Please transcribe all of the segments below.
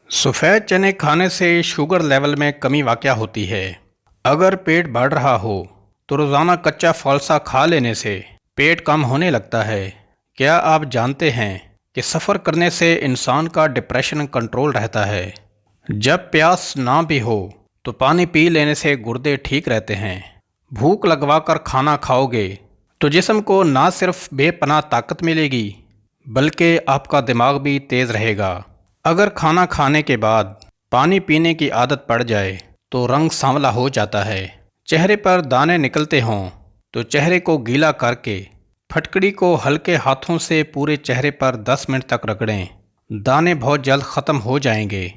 सफ़ेद चने खाने से शुगर लेवल में कमी वाक़या होती है। अगर पेट बढ़ रहा हो तो रोज़ाना कच्चा फ़ालसा खा लेने से पेट कम होने लगता है। क्या आप जानते हैं कि सफ़र करने से इंसान का डिप्रेशन कंट्रोल रहता है। जब प्यास ना भी हो तो पानी पी लेने से गुर्दे ठीक रहते हैं। भूख लगवा कर खाना खाओगे तो जिस्म को ना सिर्फ बेपनाह ताकत मिलेगी बल्कि आपका दिमाग भी तेज़ रहेगा। अगर खाना खाने के बाद पानी पीने की आदत पड़ जाए तो रंग सांवला हो जाता है। चेहरे पर दाने निकलते हों तो चेहरे को गीला करके फटकड़ी को हल्के हाथों से पूरे चेहरे पर 10 मिनट तक रगड़ें। दाने बहुत जल्द ख़त्म हो जाएंगे।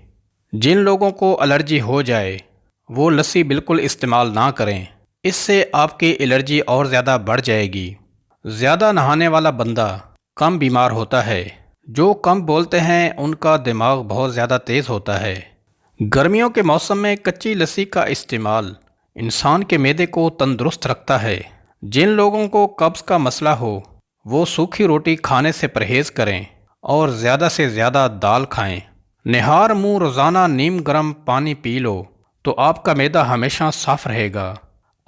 जिन लोगों को एलर्जी हो जाए वो लस्सी बिल्कुल इस्तेमाल ना करें, इससे आपकी एलर्जी और ज़्यादा बढ़ जाएगी। ज़्यादा नहाने वाला बंदा कम बीमार होता है। जो कम बोलते हैं उनका दिमाग बहुत ज़्यादा तेज़ होता है। गर्मियों के मौसम में कच्ची लस्सी का इस्तेमाल इंसान के मैदे को तंदुरुस्त रखता है। जिन लोगों को कब्ज़ का मसला हो वो सूखी रोटी खाने से परहेज़ करें और ज़्यादा से ज़्यादा दाल खाएं। निहार मुंह रोज़ाना नीम गर्म पानी पी लो तो आपका मैदा हमेशा साफ़ रहेगा।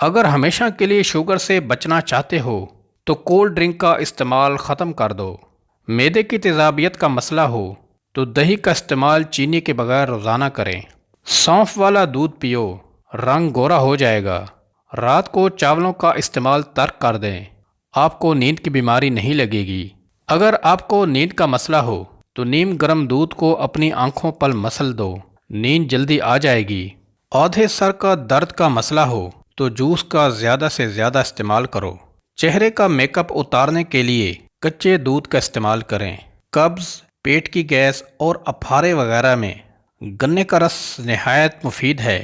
अगर हमेशा के लिए शुगर से बचना चाहते हो तो कोल्ड ड्रिंक का इस्तेमाल ख़त्म कर दो। मैदे की तेज़ाबियत का मसला हो तो दही का इस्तेमाल चीनी के बगैर रोज़ाना करें। सौंफ वाला दूध पियो, रंग गोरा हो जाएगा। रात को चावलों का इस्तेमाल तर्क कर दें, आपको नींद की बीमारी नहीं लगेगी। अगर आपको नींद का मसला हो तो नीम गर्म दूध को अपनी आंखों पर मसल दो, नींद जल्दी आ जाएगी। औधे सर का दर्द का मसला हो तो जूस का ज़्यादा से ज़्यादा इस्तेमाल करो। चेहरे का मेकअप उतारने के लिए कच्चे दूध का इस्तेमाल करें। कब्ज़, पेट की गैस और अफारे वगैरह में गन्ने का रस नहायत मुफीद है।